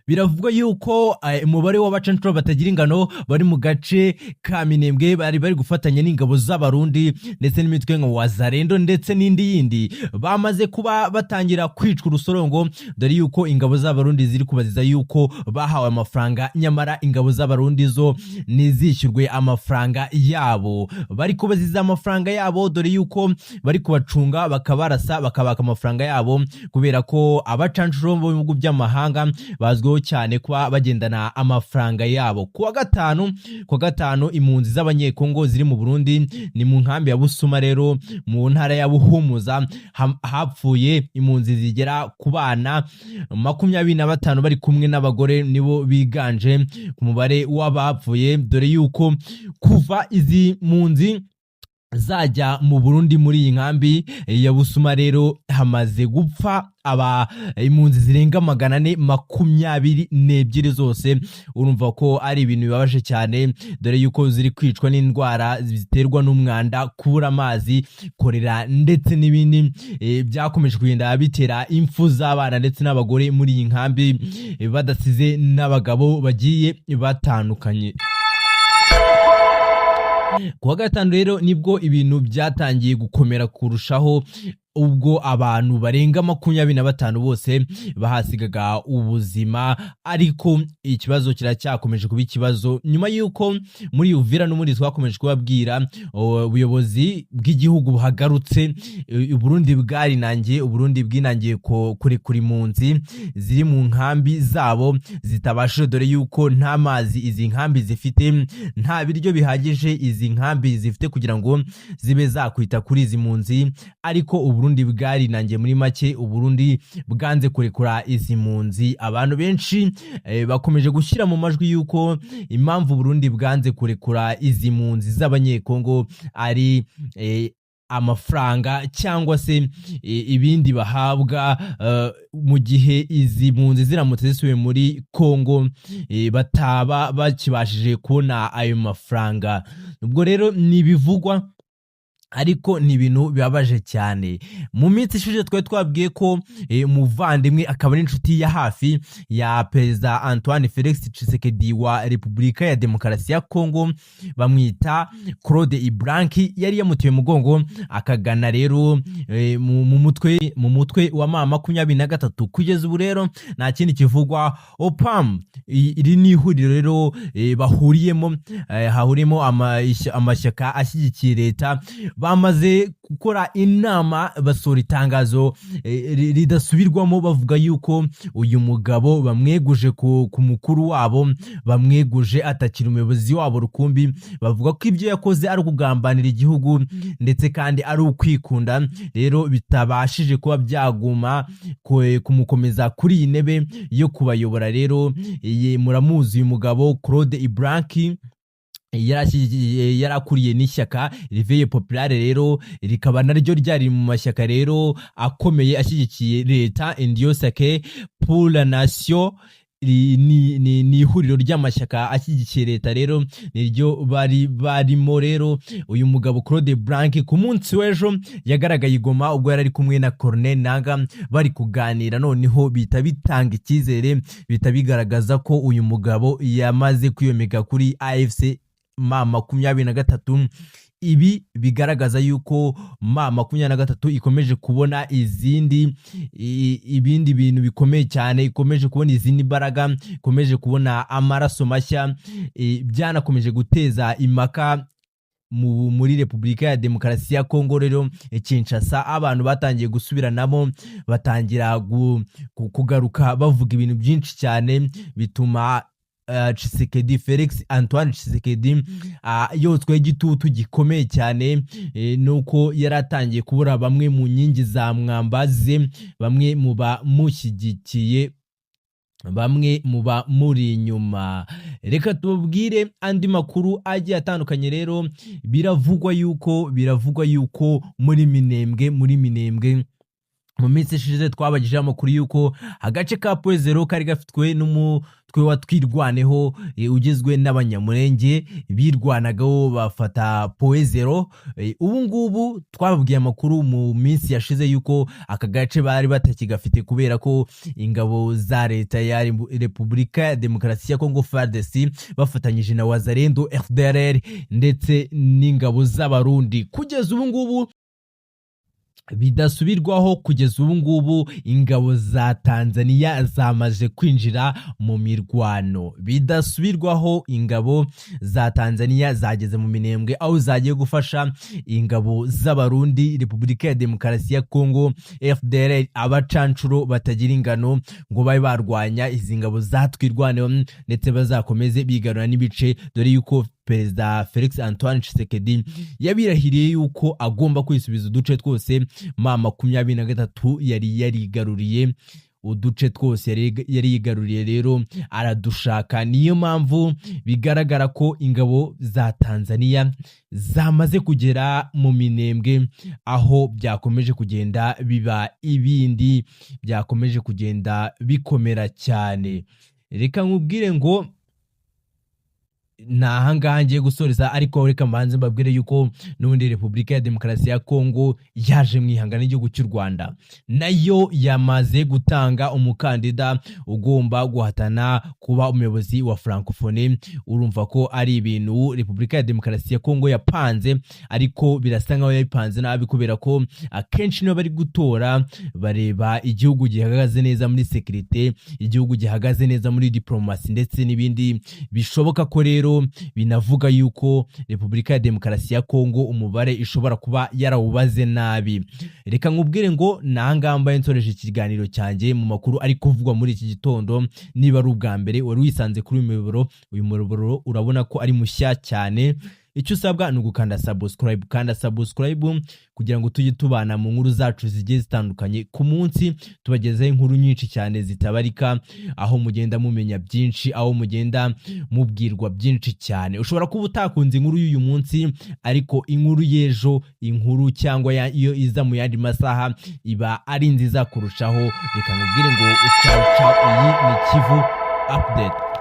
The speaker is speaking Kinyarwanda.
Biravugwa yuko umubare w'abacancuro batagira ingano bari mu gace ka Minembwe bari gufatanya n'ingabo z'abarundi ndetse n'imitwe nka Wazarendo ndetse n'indi yindi bamaze kuba batangira kwicwa urusorongo, dore yuko ingabo z'abarundi ziri kubaziza yuko bahawe amafaranga, nyamara ingabo z'abarundi zo nizishyurwe amafaranga yabo. Bari kubaziza amafaranga yabo, dore yuko bari kubacunga bakabarasa bakabaka amafaranga yabo, kubera ko abacancuro bo mu bihugu by'amahanga bazwiho cyane kuba bagendana amafaranga yabo. Kuwa gatanu impunzi z'abanyekongo ziri mu Burundi ni mu nkambi ya Busuma rero mu ntara ya Buhumuza hapfuye impunzi zigera ku bana 25 bari kumwe n'abagore, nibo biganje ku mubare w'abapfuye, dore yuko kuva izi mpunzi zajya mu Burundi muri iyi nkambi ya Busuma rero hamaze gupfa impunzi zirenga 422 zose. Urumva ko ari ibintu bibabaje cyane, dore yuko ziri kwicwa n'indwara ziterwa n'umwanda, kubura amazi, korera ndetse n'ibindi byakomeje kugenda bitera impfu z'abana ndetse n'abagore muri iyi nkambi, badasize n'abagabo bagiye batandukanye. Kuwa gatanu rero nibwo ibintu byatangiye gukomera kurushaho, ubwo abantu barenga 25 bose bahasigaga ubuzima, ariko ikibazo kiracyakomeje kuba ikibazo nyuma yuko muri Uvira no muri twakomeje kubabwira ubuyobozi bw'igihugu buhagarutse. Uburundi bwinangiye kuri impunzi ziri mu nkambi zabo zitabashije, dore yuko nta mazi izi nkambi zifite, nta biryo bihagije izi nkambi zifite kugira ngo zibe zakwita kuri izi mpunzi, ariko Uburundi bwarinangiye muri make. Uburundi bwanze kurekura izi mpunzi. Abantu benshi bakomeje gushyira mu majwi yuko impamvu Burundi bwanze kurekura izi mpunzi z'abanyekongo ari amafaranga cyangwa se ibindi bahabwa mu gihe izi mpunzi ziramutse zisubiye muri Kongo bataba bakibashije kubona ayo mafaranga. Ubwo rero nibivugwa, ariko ni ibintu bibabaje cyane. Mu minsi ishize twari twabwiye ko umuvandimwe akaba n'inshuti ya hafi ya Perezida Antoine Felix Tshisekedi wa Repubulika ya Demokarasi ya Kongo, bamwita Claude Ibranki, yari yamutiwe mugongo akagana rero mu mutwe wa M23. Kugeza ubu rero nta kindi kivugwa. OPAM iri ni ihuriro rero hahuriyemo amashyaka ashyigikiye leta, bamaze gukora inama basora itangazo ridasubirwamo bavuga yuko uyu mugabo bamweguje ku mukuru wabo, bamweguje atakiri umuyobozi wabo rukumbi. Bavuga ko ibyo yakoze ari ukugambanira igihugu ndetse kandi ari ukwikunda, rero bitabashije kuba byaguma kumukomeza kuri iyi ntebe yo kubayobora. Rero muramuzi uyu mugabo Claude Ibranki yarakuriye n'ishyaka Réveil Populaire, rero rikaba naryo ryari mu mashyaka rero akomeye ashyigikiye leta. Indiyo Sake pour la Nation ni ihuriro ry'amashyaka ashyigikiye leta, rero niryo barimo. Rero uyu mugabo Claude Ibranki ku munsi w'ejo yagaragaye i Goma ubwo yari ari kumwe na Corneille Nangaa bari kuganira, noneho bita bitanga icyizere, bita bigaragaza ko uyu mugabo yamaze kwiyomeka kuri AFC M23. Ibi bigaragaza yuko M23 ikomeje kubona ibindi bintu bikomeye cyane, ikomeje kubona izindi mbaraga, ikomeje kubona amaraso mashya. Byanakomeje guteza impaka muri Repubulika ya Demokarasi ya Kongo. Rero Kinshasa abantu batangiye gusubiranamo, batangira kugaruka bavuga ibintu byinshi cyane, bituma Tshisekedi Felix Antoine Tshisekedi yotswe igitutu gikomeye cyane, nuko yaratangiye kubura bamwe mu nyingi za mwambaze, bamwe mu bamushyigikiye, bamwe muba muri inyuma. Reka tubabwire andi makuru agiye atandukanye. Rero biravugwa yuko muri Minembwe mu minsi ishize twabagijeho amakuru y'uko agace ka Poezero kari gafitwe n'umutwe wa Twirwaneho ugizwe n'abanyamurenge birwanagaho bafata Poezero. Ubu ngubu twababwiye amakuru mu minsi yashize y'uko aka gace bari batakigafite kubera ko ingabo za leta ya Repubulika ya Demokarasi ya Kongo FARDC bafatanyije na Wazalendo FDLR ndetse n'ingabo z'abarundi. Kugeza ubu ngubu bidasubirwaho, kugeza ubu ngubu ingabo za Tanzania zamaze kwinjira mu mirwano. Bidasubirwaho ingabo za Tanzania zageze mu Minembwe aho zagiye gufasha ingabo z'abarundi Repubulika ya Demokarasi ya Kongo FDLR, abacancuro batagira ingano ngo babe barwanya izi ngabo za Twirwaneho ndetse bazakomeze bigarura n'ibice, dore yuko Perezida Felix Antoine Tshisekedi yabirahiriye yuko agomba kwisubiza uduce twose M23 yari yarigaruriye. Uduce twose yari yigaruriye rero aradushaka. Niyo mpamvu bigaragara ko ingabo za Tanzania zamaze kugera mu Minembwe, aho byakomeje kugenda biba ibindi, byakomeje kugenda bikomera cyane. Reka nkubwire ngo nahangaha ngiye gusoreza, ariko reka mbanze mbabwire yuko n'ubundi Repubulika ya Demokarasi ya Kongo yaje mwihangana igihugu cy'u Rwanda, nayo yamaze gutanga umukandida ugomba guhatana kuba umuyobozi wa Francophonie. Urumva ko ari ibintu Repubulika ya Demokarasi ya Kongo yapanze, ariko birasa nkaho yabipanze nabi kubera ko akenshi niyo bari gutora bareba igihugu gihagaze neza muri security, igihugu gihagaze neza muri diplomasi ndetse n'ibindi bishoboka ko rero binavuga yuko Repubulika ya Demokarasi ya Kongo umubare ishobora kuba yarawubaze nabi. Reka nkubwire ngo nangamba nsoreje ikiganiro cyanjye mu makuru ari kuvugwa muri iki gitondo. Niba ari ubwa mbere wari wisanze kuri uyu muyoboro urabona ko ari mushya cyane, icyo usabwa ni ugukanda subscribe, kanda subscribe kugira ngo tujye tubana mu nkuru zacu zigiye zitandukanye. Ku munsi tubagezaho inkuru nyinshi cyane zitabarika, aho mugenda mumenya byinshi, aho mugenda mubwirwa byinshi cyane. Ushobora kuba utakunze inkuru y'uyu munsi, ariko inkuru y'ejo, inkuru cyangwa iyo iza mu yandi masaha iba ari nziza kurushaho. Reka nkubwire ngo ucaca, iyi ni Kivu Update.